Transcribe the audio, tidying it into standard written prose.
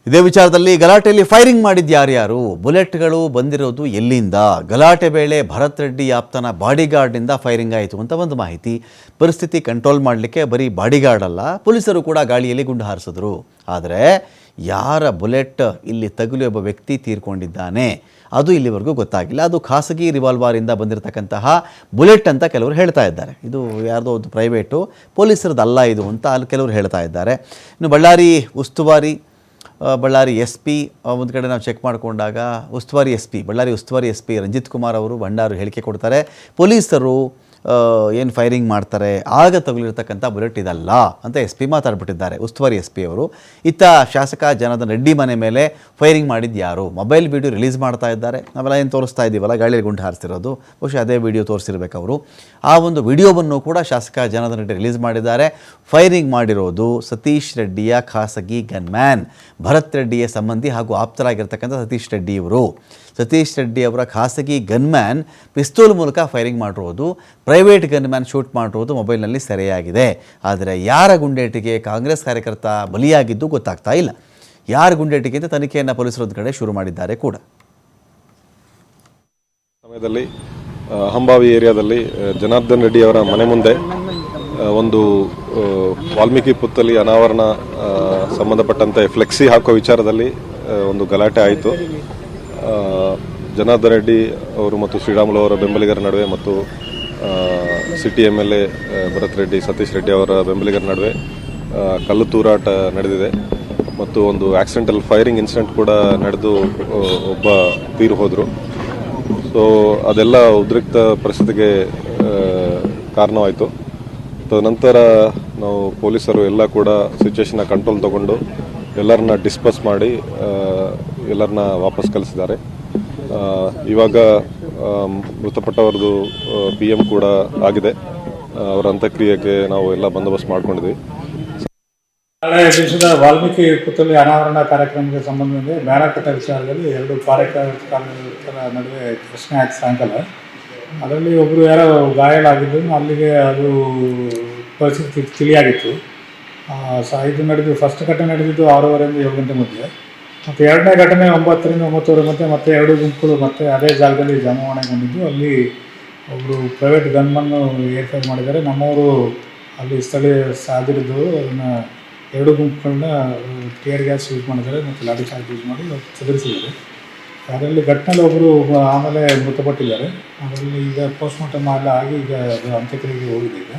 ಇದೇ ವಿಚಾರದಲ್ಲಿ ಗಲಾಟೆಯಲ್ಲಿ ಫೈರಿಂಗ್ ಮಾಡಿದ್ದು ಯಾರ್ಯಾರು, ಬುಲೆಟ್ಗಳು ಬಂದಿರೋದು ಎಲ್ಲಿಂದ, ಗಲಾಟೆ ವೇಳೆ ಭರತ್ ರೆಡ್ಡಿ ಆಪ್ತನ ಬಾಡಿಗಾರ್ಡ್ನಿಂದ ಫೈರಿಂಗ್ ಆಯಿತು ಅಂತ ಒಂದು ಮಾಹಿತಿ. ಪರಿಸ್ಥಿತಿ ಕಂಟ್ರೋಲ್ ಮಾಡಲಿಕ್ಕೆ ಬರೀ ಬಾಡಿಗಾರ್ಡ್ ಅಲ್ಲ, ಪೊಲೀಸರು ಕೂಡ ಗಾಳಿಯಲ್ಲಿ ಗುಂಡು ಹಾರಿಸಿದ್ರು. ಆದರೆ ಯಾರ ಬುಲೆಟ್ ಇಲ್ಲಿ ತಗುಲಿ ಒಬ್ಬ ವ್ಯಕ್ತಿ ತೀರ್ಕೊಂಡಿದ್ದಾನೆ ಅದು ಇಲ್ಲಿವರೆಗೂ ಗೊತ್ತಾಗಿಲ್ಲ. ಅದು ಖಾಸಗಿ ರಿವಾಲ್ವರಿಂದ ಬಂದಿರತಕ್ಕಂತಹ ಬುಲೆಟ್ ಅಂತ ಕೆಲವರು ಹೇಳ್ತಾ ಇದ್ದಾರೆ. ಇದು ಯಾರ್ದೋ ಒಂದು ಪ್ರೈವೇಟು, ಪೊಲೀಸರದಲ್ಲ ಇದು ಅಂತ ಅಲ್ಲಿ ಕೆಲವರು ಹೇಳ್ತಾ ಇದ್ದಾರೆ. ಇನ್ನು ಬಳ್ಳಾರಿ ಎಸ್ ಪಿ ಒಂದು ಕಡೆ ನಾವು ಚೆಕ್ ಮಾಡಿಕೊಂಡಾಗ ಬಳ್ಳಾರಿ ಉಸ್ತುವಾರಿ ಎಸ್ ಪಿ ರಂಜಿತ್ ಕುಮಾರ್ ಅವರು ಭಂಡಾರು ಹೇಳಿಕೆ ಕೊಡ್ತಾರೆ, ಪೊಲೀಸರು ಏನು ಫೈರಿಂಗ್ ಮಾಡ್ತಾರೆ ಆಗ ತಗುಲಿರ್ತಕ್ಕಂಥ ಬುಲೆಟ್ ಇದಲ್ಲ ಅಂತ ಎಸ್ ಪಿ ಮಾತಾಡ್ಬಿಟ್ಟಿದ್ದಾರೆ, ಉಸ್ತುವಾರಿ ಎಸ್ ಪಿ ಅವರು. ಇತ್ತ ಶಾಸಕ ಜನಾರ್ದನ್ ರೆಡ್ಡಿ ಮನೆ ಮೇಲೆ ಫೈರಿಂಗ್ ಮಾಡಿದ್ದು ಯಾರು, ಮೊಬೈಲ್ ವಿಡಿಯೋ ರಿಲೀಸ್ ಮಾಡ್ತಾ ಇದ್ದಾರೆ. ನಾವೆಲ್ಲ ಏನು ತೋರಿಸ್ತಾ ಇದ್ದೀವಲ್ಲ, ಗಾಳಿಯಲ್ಲಿ ಗುಂಡು ಹಾರಿಸಿರೋದು, ಬಹುಶಃ ಅದೇ ವಿಡಿಯೋ ತೋರಿಸಿರ್ಬೇಕು ಅವರು. ಆ ಒಂದು ವಿಡಿಯೋವನ್ನು ಕೂಡ ಶಾಸಕ ಜನಾರ್ದನ್ ರೆಡ್ಡಿ ರಿಲೀಸ್ ಮಾಡಿದ್ದಾರೆ. ಫೈರಿಂಗ್ ಮಾಡಿರೋದು ಸತೀಶ್ ರೆಡ್ಡಿಯ ಖಾಸಗಿ ಗನ್ಮ್ಯಾನ್, ಭರತ್ ರೆಡ್ಡಿಯ ಸಂಬಂಧಿ ಹಾಗೂ ಆಪ್ತರಾಗಿರ್ತಕ್ಕಂಥ ಸತೀಶ್ ರೆಡ್ಡಿ ಇವರು. ಸತೀಶ್ ರೆಡ್ಡಿ ಅವರ ಖಾಸಗಿ ಗನ್ಮ್ಯಾನ್ ಪಿಸ್ತೂಲ್ ಮೂಲಕ ಫೈರಿಂಗ್ ಮಾಡಿರೋದು, ಪ್ರೈವೇಟ್ ಗನ್ಮ್ಯಾನ್ ಶೂಟ್ ಮಾಡಿರೋದು ಮೊಬೈಲ್ನಲ್ಲಿ ಸೆರೆಯಾಗಿದೆ. ಆದರೆ ಯಾರ ಗುಂಡೇಟಿಗೆ ಕಾಂಗ್ರೆಸ್ ಕಾರ್ಯಕರ್ತ ಬಲಿಯಾಗಿದ್ದು ಗೊತ್ತಾಗ್ತಾ ಇಲ್ಲ. ಯಾರ ಗುಂಡೇಟಿಗೆ ಅಂತ ತನಿಖೆಯನ್ನು ಪೊಲೀಸರು ಒಂದು ಕಡೆ ಶುರು ಮಾಡಿದ್ದಾರೆ ಕೂಡ. ಸಮಯದಲ್ಲಿ ಹಂಬಾವಿ ಏರಿಯಾದಲ್ಲಿ ಜನಾರ್ದನ್ ರೆಡ್ಡಿ ಅವರ ಮನೆ ಮುಂದೆ ಒಂದು ವಾಲ್ಮೀಕಿ ಪುತ್ತಳಿ ಅನಾವರಣ ಸಂಬಂಧಪಟ್ಟಂತೆ ಫ್ಲೆಕ್ಸಿ ಹಾಕೋ ವಿಚಾರದಲ್ಲಿ ಒಂದು ಗಲಾಟೆ ಆಯಿತು. ಜನಾರ್ದನ್ ರೆಡ್ಡಿ ಅವರು ಮತ್ತು ಶ್ರೀರಾಮುಲು ಅವರ ಬೆಂಬಲಿಗರ ನಡುವೆ ಮತ್ತು ಸಿಟಿ MLA ಭರತ್ ರೆಡ್ಡಿ, ಸತೀಶ್ ರೆಡ್ಡಿ ಅವರ ಬೆಂಬಲಿಗರ ನಡುವೆ ಕಲ್ಲು ತೂರಾಟ ನಡೆದಿದೆ ಮತ್ತು ಒಂದು ಆಕ್ಸಿಡೆಂಟಲ್ ಫೈರಿಂಗ್ ಇನ್ಸಿಡೆಂಟ್ ಕೂಡ ನಡೆದು ಒಬ್ಬ ತೀರು ಹೋದರು. ಸೊ ಅದೆಲ್ಲ ಉದ್ರಿಕ್ತ ಪರಿಸ್ಥಿತಿಗೆ ಕಾರಣವಾಯಿತು. ತದನಂತರ ನಾವು ಪೊಲೀಸರು ಎಲ್ಲ ಕೂಡ ಸಿಚುವೇಶನ್ನ ಕಂಟ್ರೋಲ್ ತಗೊಂಡು ಎಲ್ಲರನ್ನ ಡಿಸ್ಪರ್ಸ್ ಮಾಡಿ ಎಲ್ಲರನ್ನ ವಾಪಸ್ ಕಳಿಸಿದ್ದಾರೆ. ಇವಾಗ ಮೃತಪಟ್ಟವರದು PM ಕೂಡ ಆಗಿದೆ. ಅವರ ಅಂತ್ಯಕ್ರಿಯೆಗೆ ನಾವು ಎಲ್ಲ ಬಂದೋಬಸ್ತ್ ಮಾಡ್ಕೊಂಡಿದ್ವಿ. ನಾಳೆ ದೇಶದ ವಾಲ್ಮೀಕಿ ಪುತ್ತಳಿ ಅನಾವರಣ ಕಾರ್ಯಕ್ರಮಕ್ಕೆ ಸಂಬಂಧಿಸಿದಂತೆ ಬ್ಯಾನರ್ ವಿಚಾರದಲ್ಲಿ ಎರಡು ಕಾರ್ಯಕರ್ತರ ನಡುವೆ ಪ್ರಶ್ನೆ ಆಯ್ತು ಸಾಯಂಕಾಲ. ಅದರಲ್ಲಿ ಒಬ್ಬರು ಯಾರೋ ಗಾಯಾಳಾಗಿದ್ದು, ಅಲ್ಲಿಗೆ ಅದು ಪರಿಸ್ಥಿತಿ ತಿಳಿಯಾಗಿತ್ತು. ಇದು ನಡೆದು ಫಸ್ಟ್ ಘಟನೆ ನಡೆದಿದ್ದು 6:30ರಿಂದ 7 ಗಂಟೆ ಮಧ್ಯೆ. ಮತ್ತು ಎರಡನೇ ಘಟನೆ 9ರಿಂದ 9:30 ಮಧ್ಯೆ ಮತ್ತೆ ಎರಡು ಗುಂಪುಗಳು ಮತ್ತೆ ಅದೇ ಜಾಗದಲ್ಲಿ ಜಮಾವಣೆಗೊಂಡಿದ್ದು, ಅಲ್ಲಿ ಒಬ್ಬರು ಪ್ರೈವೇಟ್ ಗನ್ಮನ್ನು ಏರ್ಫೈರ್ ಮಾಡಿದ್ದಾರೆ. ನಮ್ಮವರು ಅಲ್ಲಿ ಸ್ಥಳೀಯ ಹಾಜರಿದ್ದವರು ಅದನ್ನು ಎರಡು ಗುಂಪುಗಳನ್ನ ಟಿಯರ್ ಗ್ಯಾಸ್ ಯೂಸ್ ಮಾಡಿದ್ದಾರೆ ಮತ್ತು ಲಾಠಿ ಚಾರ್ಜ್ ಯೂಸ್ ಮಾಡಿ ಚದುರಿಸಿದ್ದಾರೆ. ಅದರಲ್ಲಿ ಘಟನೆಯಲ್ಲಿ ಒಬ್ಬರು ಆಮೇಲೆ ಮೃತಪಟ್ಟಿದ್ದಾರೆ. ಅದರಲ್ಲಿ ಈಗ ಪೋಸ್ಟ್ಮಾರ್ಟಮ್ ಎಲ್ಲ ಆಗಿ ಈಗ ಅಂತ್ಯಕ್ರಿಯೆಗೆ ಹೋಗಿದೆ. ಈಗ